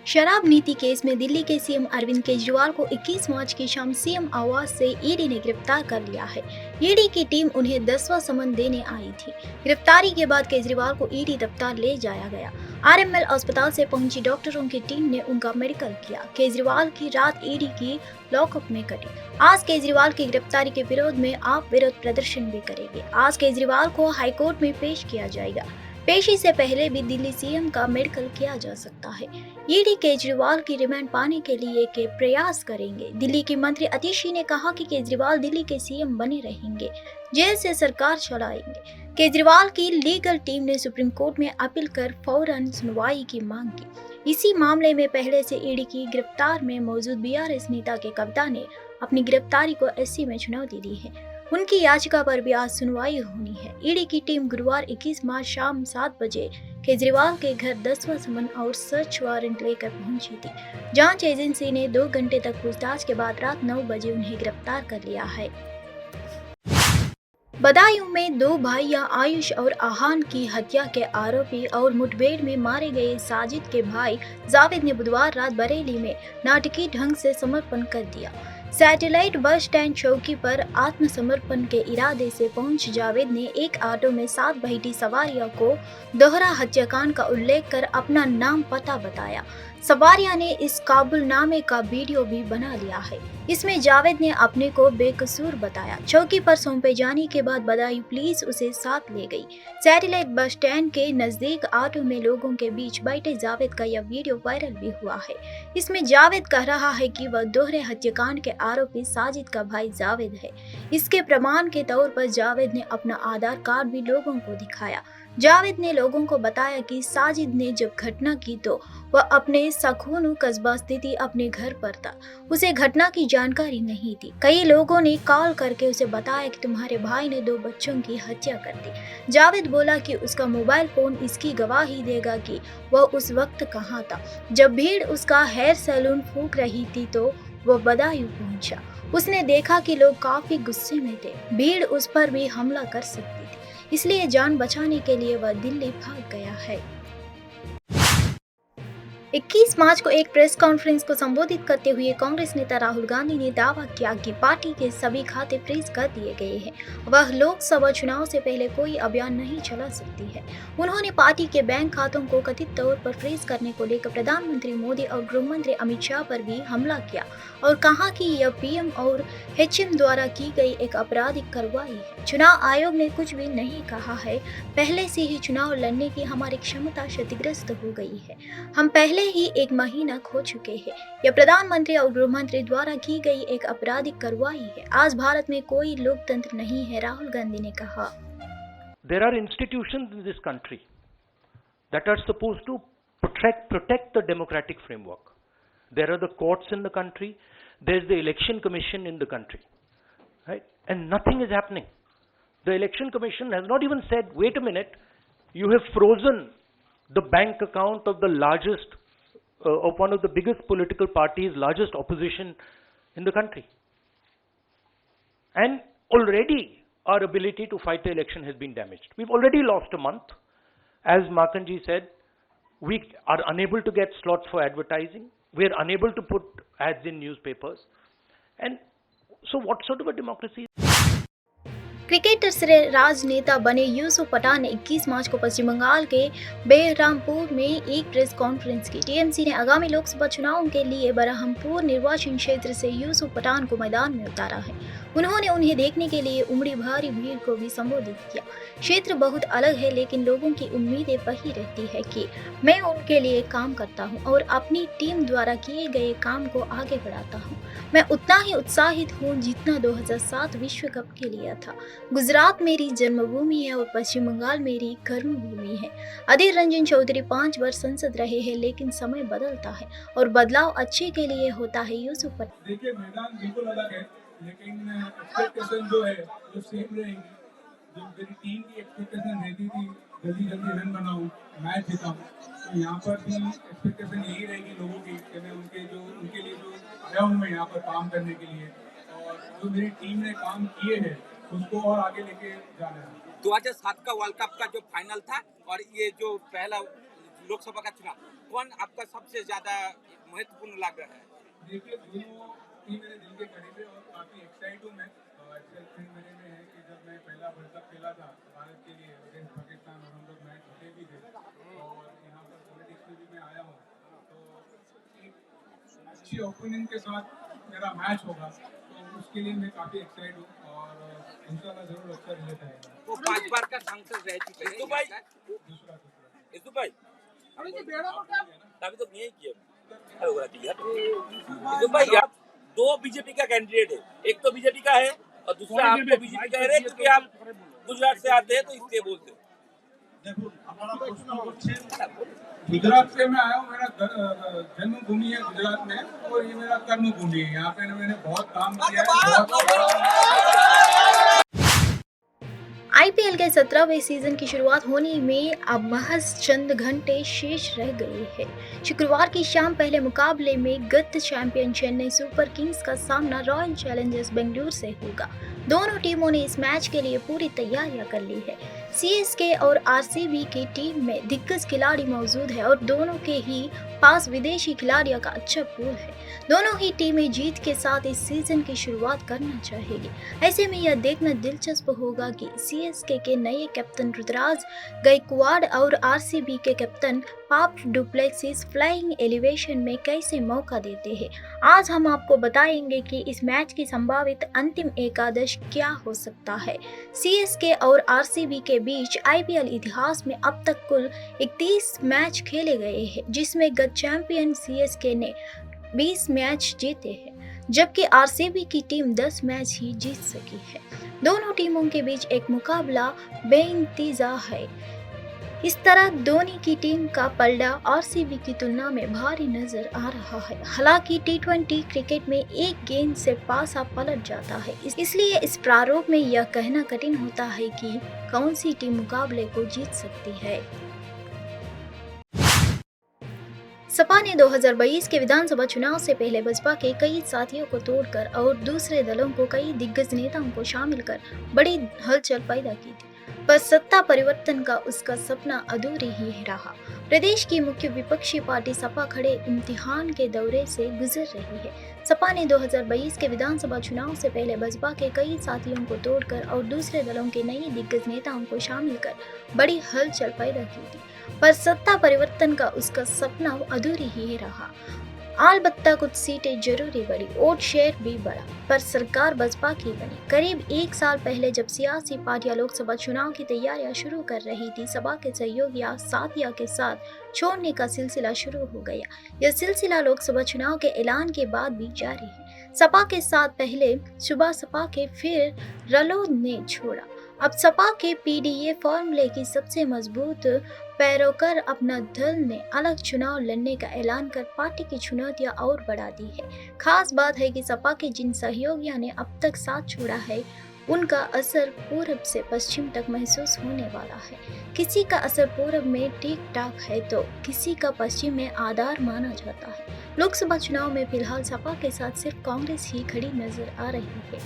शराब नीति केस में दिल्ली के सीएम अरविंद केजरीवाल को 21 मार्च की शाम सीएम आवास से ईडी ने गिरफ्तार कर लिया है। ईडी की टीम उन्हें 10वां समन देने आई थी। गिरफ्तारी के बाद केजरीवाल को ईडी दफ्तर ले जाया गया। आरएमएल अस्पताल से पहुंची डॉक्टरों की टीम ने उनका मेडिकल किया। केजरीवाल की रात ईडी की लॉकअप में कटी। आज केजरीवाल की गिरफ्तारी के विरोध में आप विरोध प्रदर्शन भी करेंगे। आज केजरीवाल को हाईकोर्ट में पेश किया जाएगा। पेशी से पहले भी दिल्ली सीएम का मेडिकल किया जा सकता है। ईडी केजरीवाल की रिमांड पाने के लिए के प्रयास करेंगे। दिल्ली की मंत्री अतिशी ने कहा कि केजरीवाल दिल्ली के सीएम बने रहेंगे, जेल से सरकार चलाएंगे। केजरीवाल की लीगल टीम ने सुप्रीम कोर्ट में अपील कर फौरन सुनवाई की मांग की। इसी मामले में पहले से ईडी की गिरफ्तार में मौजूद बीआरएस नेता के कविता ने अपनी गिरफ्तारी को एससी में चुनौती दी है। उनकी याचिका पर भी आज सुनवाई होनी है। ईडी की टीम गुरुवार 21 मार्च शाम 7 बजे केजरीवाल के घर 10वां समन और सर्च वारंट लेकर पहुंची थी। जांच एजेंसी ने 2 घंटे तक पूछताछ के बाद रात 9 बजे उन्हें गिरफ्तार कर लिया है। बदायूं में 2 भाइयों आयुष और आहान की हत्या के आरोपी और मुठभेड़ में मारे गए साजिद के भाई जावेद ने बुधवार रात बरेली में नाटकीय ढंग से समर्पण कर दिया। सैटेलाइट बस स्टैंड चौकी पर आत्मसमर्पण के इरादे से पहुंच जावेद ने एक ऑटो में 7 बहीटी सवारियों को दोहरा हत्याकांड का उल्लेख कर अपना नाम पता बताया। सवारिया ने इस काबुलनामे का वीडियो भी बना लिया है। इसमें जावेद ने अपने को बेकसूर बताया। चौकी पर सौंपे जाने के बाद बदायूं पुलिस उसे साथ ले गई। सैटेलाइट बस स्टैंड के नजदीक ऑटो में लोगों के बीच बैठे जावेद का यह वीडियो वायरल भी हुआ है। इसमें जावेद कह रहा है कि वह दोहरे हत्याकांड के आरोपी साजिद का भाई जावेद है। इसके प्रमाण के तौर पर जावेद ने अपना आधार कार्ड भी लोगों को दिखाया। जावेद ने लोगों को बताया कि साजिद ने जब घटना की तो वह अपने सखूनु कस्बा स्थित अपने घर पर था। उसे घटना की जानकारी नहीं थी। कई लोगों ने कॉल करके उसे बताया कि तुम्हारे भाई ने 2 बच्चों की हत्या कर दी। जावेद बोला कि उसका मोबाइल फोन इसकी गवाही देगा कि वह उस वक्त कहाँ था जब भीड़ उसका हेयर सैलून फूंक रही थी। तो वह बदायूं पहुंचा। उसने देखा कि लोग काफी गुस्से में थे। भीड़ उस पर भी हमला कर सकती थी, इसलिए जान बचाने के लिए वह दिल्ली भाग गया है। 21 मार्च को एक प्रेस कॉन्फ्रेंस को संबोधित करते हुए कांग्रेस नेता राहुल गांधी ने दावा किया कि पार्टी के सभी खाते फ्रीज कर दिए गए हैं। वह लोकसभा चुनाव से पहले कोई अभियान नहीं चला सकती है। उन्होंने पार्टी के बैंक खातों को कथित तौर पर फ्रीज करने को लेकर प्रधानमंत्री मोदी और गृह मंत्री अमित शाह पर भी हमला किया और कहा कि यह पीएम और एचएम द्वारा की गई एक आपराधिक कार्रवाई है। चुनाव आयोग ने कुछ भी नहीं कहा है। पहले से ही चुनाव लड़ने की हमारी क्षमता क्षतिग्रस्त हो गई है। हम पहले ही 1 महीना खो चुके हैं। यह प्रधानमंत्री और गृह मंत्री द्वारा की गई एक आपराधिक कार्रवाई है। आज भारत में कोई लोकतंत्र नहीं है, राहुल गांधी ने कहा। There are institutions in this country that are supposed to protect the democratic framework. There are the courts in the country. There's the election commission in the country, right? And nothing is happening. The election commission has not even said, wait a minute, you have frozen the bank account of the largest, of one of the biggest political parties, largest opposition in the country. And already our ability to fight the election has been damaged. We've already lost a month. As Makanji said, we are unable to get slots for advertising. We are unable to put ads in newspapers. And so what sort of a democracy? Cricketer से राजनेता बने यूसुफ पठान ने 21 मार्च को पश्चिम बंगाल के बेरहामपुर में एक press conference की। TMC ने आगामी लोकसभा चुनाव के लिए बरहमपुर निर्वाचन क्षेत्र से यूसुफ पठान को मैदान में उतारा है। उन्होंने उन्हें देखने के लिए उमड़ी भारी भीड़ को भी संबोधित किया। क्षेत्र बहुत अलग है, लेकिन लोगों की उम्मीदें वही रहती है कि मैं उनके लिए काम करता हूं और अपनी टीम द्वारा किए गए काम को आगे बढ़ाता हूं। मैं उतना ही उत्साहित हूं जितना 2007 विश्व कप के लिए था। गुजरात मेरी जन्मभूमि है और पश्चिम बंगाल मेरी कर्मभूमि है। अधीर रंजन चौधरी 5 वर्ष संसद रहे हैं, लेकिन समय बदलता है और बदलाव अच्छे के लिए होता है। यूसुफ पठान। देखिए, मैदान बिल्कुल अलग है, लेकिन एक्सपेक्टेशन जो है वो सेम रहेगी। जो मेरी टीम की एक्सपेक्टेशन रहती थी, जल्दी रन बनाऊं, मैच जीताऊं, तो यहाँ पर भी एक्सपेक्टेशन यही रहेगी लोगों की कि मैं उनके लिए जो आया हूँ मैं यहाँ पर काम करने के लिए, और जो मेरी टीम ने काम किए हैं उसको और आगे लेके जाना है। 2007 का वर्ल्ड कप का जो फाइनल था और ये जो पहला लोकसभा का चुनाव, कौन आपका सबसे ज्यादा महत्वपूर्ण लग रहा है? देखिए दोनों ही मेरे दिल के करीब है और काफ़ी एक्साइट हूँ मैं। एक्साइटमेंट मेरे में है कि जब मैं पहला वर्ल्ड कप खेला था भारत के लिए अगेंस्ट पाकिस्तान और हम लोग मैच जीते भी थे और यहाँ पर पॉलिटिक्स में भी मैं आया हूँ, तो एक अच्छी ओपिनियन के साथ मेरा मैच होगा, तो उसके लिए मैं काफ़ी एक्साइट हूँ और इंशाल्लाह ज़रूर अच्छा रिजल्ट आएगा। वो 5 बार का सांसद रह चुके हैं। दूसरा इस भाई अभी तो नहीं किया। हेलो इस भाई आप दो बीजेपी का कैंडिडेट है, एक तो बीजेपी का है और दूसरा आप तो बीजेपी का है क्योंकि आप गुजरात से आते हैं तो इसलिए बोलते हैं। गुजरात से मैं आया हूँ, मेरा जन्मभूमि है गुजरात में और ये मेरा कर्मभूमि है। यहाँ पे मैंने बहुत काम किया है। आईपीएल के 17वें सीजन की शुरुआत होने में अब महज चंद घंटे शेष रह गए हैं। शुक्रवार की शाम पहले मुकाबले में गत चैंपियन चेन्नई सुपर किंग्स का सामना रॉयल चैलेंजर्स बेंगलुरु से होगा। दोनों टीमों ने इस मैच के लिए पूरी तैयारियां कर ली है। सीएसके और आरसीबी की टीम में दिग्गज खिलाड़ी मौजूद है और दोनों के ही पास विदेशी खिलाड़ियों का अच्छा पूल है। दोनों ही टीमें जीत के साथ इस सीजन की शुरुआत करना चाहेगी। ऐसे में यह देखना दिलचस्प होगा कि सीएसके के नए कैप्टन रुतुराज गायकवाड़ और आरसीबी के captain Faf du Plessis flying elevation में कैसे मौका देते हैं। आज हम आपको बताएंगे कि इस मैच की संभावित अंतिम एकादश क्या हो सकता है। सीएसके और आरसीबी के बीच आईपीएल इतिहास में अब तक कुल 31 मैच खेले गए हैं, जिसमें गत चैंपियन सीएसके ने 20 मैच जीते हैं, जबकि आरसीबी की टीम 10 मैच ही जीत सकी है। दोनों टीमों के बीच एक मुकाबला बेइंतज़ा है। इस तरह धोनी की टीम का पलड़ा आरसीबी की तुलना में भारी नजर आ रहा है। हालांकि टी20 क्रिकेट में एक गेंद से पासा पलट जाता है, इसलिए इस प्रारूप में यह कहना कठिन होता है कि कौन सी टीम मुकाबले को जीत सकती है। सपा ने 2022 के विधानसभा चुनाव से पहले बसपा के कई साथियों को तोड़कर और दूसरे दलों को कई दिग्गज नेताओं को शामिल कर बड़ी हलचल पैदा की थी, पर सत्ता परिवर्तन का उसका सपना अधूरी ही रहा। प्रदेश की मुख्य विपक्षी पार्टी सपा खड़े इम्तिहान के दौरे से गुजर रही है। सपा ने 2022 के विधानसभा चुनाव से पहले बसपा के कई साथियों को तोड़कर और दूसरे दलों के नए दिग्गज नेताओं को शामिल कर बड़ी हलचल पैदा की थी, पर सत्ता परिवर्तन का उसका सपना अधूरी ही रहा। अलबत्ता कुछ सीटें जरूरी बढ़ी, वोट शेयर भी बढ़ा, पर सरकार बसपा की बनी। करीब एक साल पहले जब सियासी पार्टियां लोकसभा चुनाव की तैयारियां शुरू कर रही थी, सपा के सहयोगियों साथियों के साथ छोड़ने का सिलसिला शुरू हो गया। यह सिलसिला लोकसभा चुनाव के ऐलान के बाद भी जारी है। सपा के साथ पहले सुबह सपा के फिर रालोद ने छोड़ा। अब सपा के पीडीए फॉर्मूले की सबसे मजबूत पैरोकार अपना दल ने अलग चुनाव लड़ने का ऐलान कर पार्टी की चुनौतियां और बढ़ा दी है। खास बात है कि सपा के जिन सहयोगियों ने अब तक साथ छोड़ा है, उनका असर पूरब से पश्चिम तक महसूस होने वाला है। किसी का असर पूरब में ठीक ठाक है तो किसी का पश्चिम में आधार माना जाता है। लोकसभा चुनाव में फिलहाल सपा के साथ सिर्फ कांग्रेस ही खड़ी नजर आ रही है।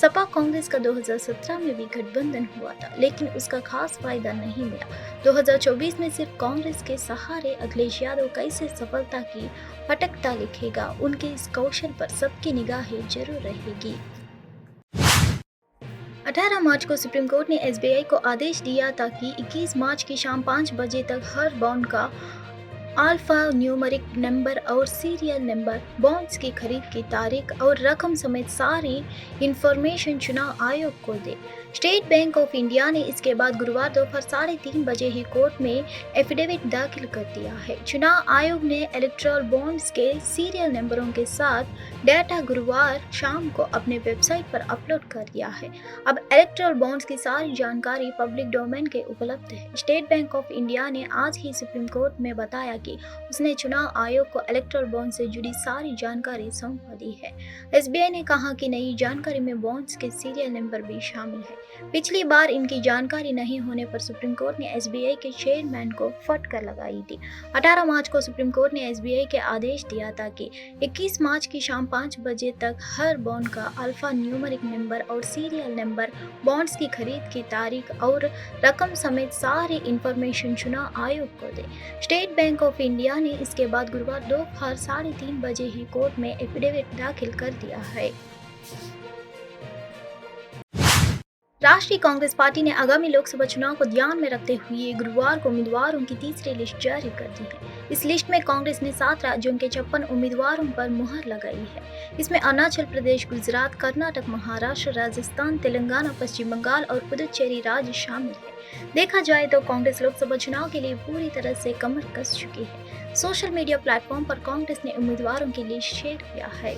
सपा कांग्रेस का 2017 में भी गठबंधन हुआ था, लेकिन उसका खास फायदा नहीं मिला। 2024 में सिर्फ कांग्रेस के सहारे अखिलेश यादव कैसे सफलता की फटकता लिखेगा, उनके इस कौशल पर सबकी निगाहें जरूर रहेगी। 18 मार्च को सुप्रीम कोर्ट ने एसबीआई को आदेश दिया था कि 21 मार्च की शाम 5 बजे तक हर बॉन्ड का अल्फा न्यूमेरिक नंबर और सीरियल नंबर, बॉन्ड्स की खरीद की तारीख और रकम समेत सारी इंफॉर्मेशन चुनाव आयोग को दे। स्टेट बैंक ऑफ इंडिया ने इसके बाद गुरुवार दोपहर 3:30 बजे ही कोर्ट में एफिडेविट दाखिल कर दिया है। चुनाव आयोग ने इलेक्टोरल बॉन्ड्स के सीरियल नंबरों के साथ डाटा गुरुवार शाम को अपने वेबसाइट पर अपलोड कर दिया है। अब इलेक्टोरल बॉन्ड्स की सारी जानकारी पब्लिक डोमेन के उपलब्ध है। स्टेट बैंक ऑफ इंडिया ने आज ही सुप्रीम कोर्ट में बताया कि उसने चुनाव आयोग को इलेक्टोरल बॉन्ड से जुड़ी सारी जानकारी सौंप दी है। एसबीआई ने कहा कि नई जानकारी में बॉन्ड्स के सीरियल नंबर भी शामिल है। पिछली बार इनकी जानकारी नहीं होने पर सुप्रीम कोर्ट ने एसबीआई के चेयरमैन को फटकार लगाई थी। 18 मार्च को सुप्रीम कोर्ट ने एसबीआई के आदेश दिया था कि 21 मार्च की शाम 5 बजे तक हर बॉन्ड का अल्फा न्यूमेरिक नंबर और सीरियल नंबर, बॉन्ड्स की खरीद की तारीख और रकम समेत सारी इंफॉर्मेशन चुनाव आयोग को दे। स्टेट बैंक ऑफ इंडिया ने इसके बाद गुरुवार दोपहर 3:30 बजे ही कोर्ट में एफिडेविट दाखिल कर दिया है। राष्ट्रीय कांग्रेस पार्टी ने आगामी लोकसभा चुनाव को ध्यान में रखते हुए गुरुवार को उम्मीदवारों की तीसरी लिस्ट जारी कर दी है। इस लिस्ट में कांग्रेस ने 7 राज्यों के 56 उम्मीदवारों पर मुहर लगाई है। इसमें अरुणाचल प्रदेश, गुजरात, कर्नाटक, महाराष्ट्र, राजस्थान, तेलंगाना, पश्चिम बंगाल और पुदुचेरी राज्य शामिल है। देखा जाए तो कांग्रेस लोकसभा चुनाव के लिए पूरी तरह से कमर कस चुकी है। सोशल मीडिया प्लेटफॉर्म पर कांग्रेस ने उम्मीदवारों की लिस्ट शेयर किया है।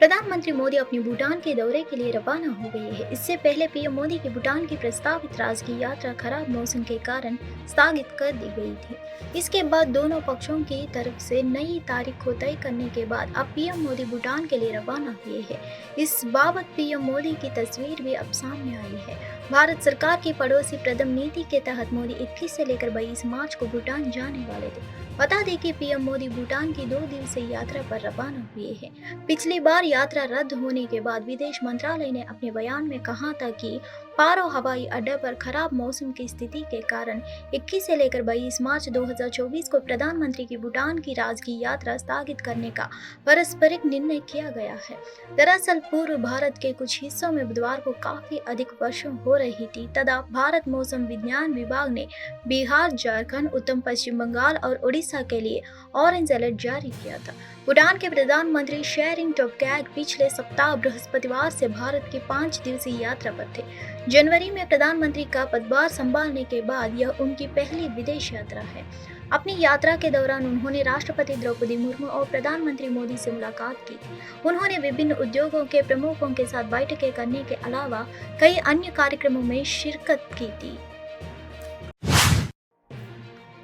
प्रधानमंत्री मोदी अपने भूटान के दौरे के लिए रवाना हो गए हैं। इससे पहले पीएम मोदी की भूटान की प्रस्तावित राजकीय यात्रा खराब मौसम के कारण स्थगित कर दी गई थी। इसके बाद दोनों पक्षों की तरफ से नई तारीख को तय करने के बाद अब पीएम मोदी भूटान के लिए रवाना हुए हैं। इस बाबत पीएम मोदी की तस्वीर भी अब सामने आई है। भारत सरकार की पड़ोसी प्रथम नीति के तहत मोदी 21 से लेकर 22 मार्च को भूटान जाने वाले थे। बता दें कि पीएम मोदी भूटान की 2 दिवसीय यात्रा पर रवाना हुए हैं। पिछली बार यात्रा रद्द होने के बाद विदेश मंत्रालय ने अपने बयान में कहा था कि पारो हवाई अड्डे पर खराब मौसम की स्थिति के कारण 21 से लेकर 22 मार्च 2024 को प्रधानमंत्री की भूटान की राजकीय यात्रा स्थगित करने का पारस्परिक निर्णय किया गया है। दरअसल पूर्व भारत के कुछ हिस्सों में बुधवार को काफी अधिक वर्षा हो रही थी। तथा भारत मौसम विज्ञान विभाग ने बिहार, झारखंड, उत्तर पश्चिम बंगाल और उड़ीसा के लिए ऑरेंज अलर्ट जारी किया था। भूटान के प्रधानमंत्री शेरिंग टोब्गैक पिछले सप्ताह बृहस्पतिवार से भारत की 5 दिवसीय यात्रा पर थे। जनवरी में प्रधानमंत्री का पदभार संभालने के बाद यह उनकी पहली विदेश यात्रा है। अपनी यात्रा के दौरान उन्होंने राष्ट्रपति द्रौपदी मुर्मू और प्रधानमंत्री मोदी से मुलाकात की थी। उन्होंने विभिन्न उद्योगों के प्रमुखों के साथ बैठकें करने के अलावा कई अन्य कार्यक्रमों में शिरकत की थी।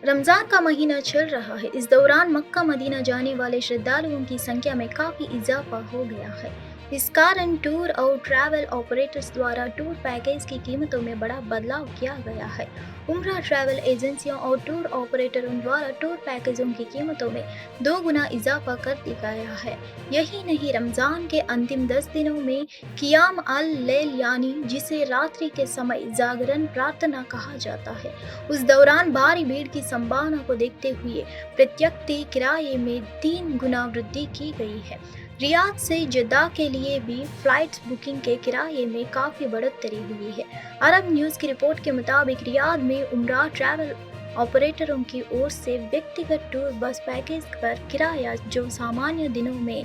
रमजान का महीना चल रहा है। इस दौरान मक्का मदीना जाने वाले श्रद्धालुओं की संख्या में काफी इजाफा हो गया है। इस कारण टूर और ट्रैवल ऑपरेटर्स द्वारा टूर पैकेज की कीमतों में बड़ा बदलाव किया गया है। उम्रा ट्रैवल एजेंसियों और टूर ऑपरेटरों द्वारा टूर पैकेजों की कीमतों में 2 गुना इजाफा कर दिया गया है। यही नहीं, रमजान के अंतिम 10 दिनों में कियाम अल लैल यानी जिसे रात्रि के समय जागरण प्रार्थना कहा जाता है, उस दौरान भारी भीड़ की संभावना को देखते हुए प्रत्यक्ष किराए में 3 गुना वृद्धि की गई है। रियाद से जद्दा के लिए भी फ्लाइट्स बुकिंग के किराए में काफ़ी बढ़ोतरी हुई है। अरब न्यूज़ की रिपोर्ट के मुताबिक रियाद में उम्रा ट्रैवल ऑपरेटरों की ओर से व्यक्तिगत टूर बस पैकेज पर किराया जो सामान्य दिनों में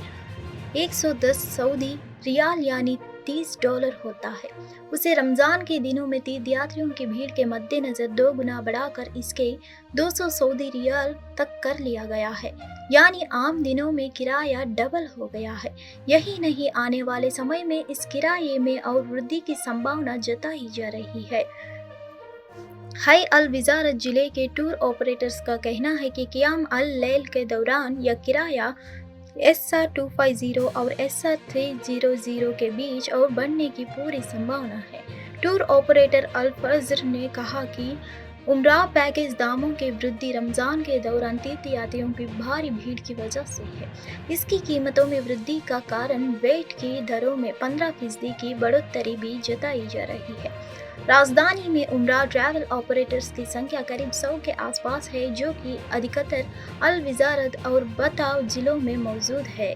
110 सऊदी रियाल यानी $30 होता है, उसे रमज़ान के दिनों में तीर्थयात्रियों की भीड़ के मद्देनज़र 2 गुना बढ़ाकर इसके 200 सऊदी रियाल तक कर लिया गया है। यानी आम दिनों में किराया डबल हो गया है। यही नहीं, आने वाले समय में इस किराए में और वृद्धि की संभावना जताई जा रही है। हाई अल विजारत जिले के टूर ऑपरेटर्स का कहना है कि कियाम अल लैल के दौरान यह किराया SR 250 और SR 300 के बीच और बढ़ने की पूरी संभावना है। टूर ऑपरेटर अल फजर ने कहा कि उम्रा पैकेज दामों की वृद्धि रमज़ान के दौरान तीर्थयात्रियों की भारी भीड़ की वजह से है। इसकी कीमतों में वृद्धि का कारण वेट की दरों में 15% की बढ़ोतरी भी जताई जा रही है। राजधानी में उम्रा ट्रैवल ऑपरेटर्स की संख्या करीब 100 के आसपास है, जो कि अधिकतर अल विजारत और बताव जिलों में मौजूद है।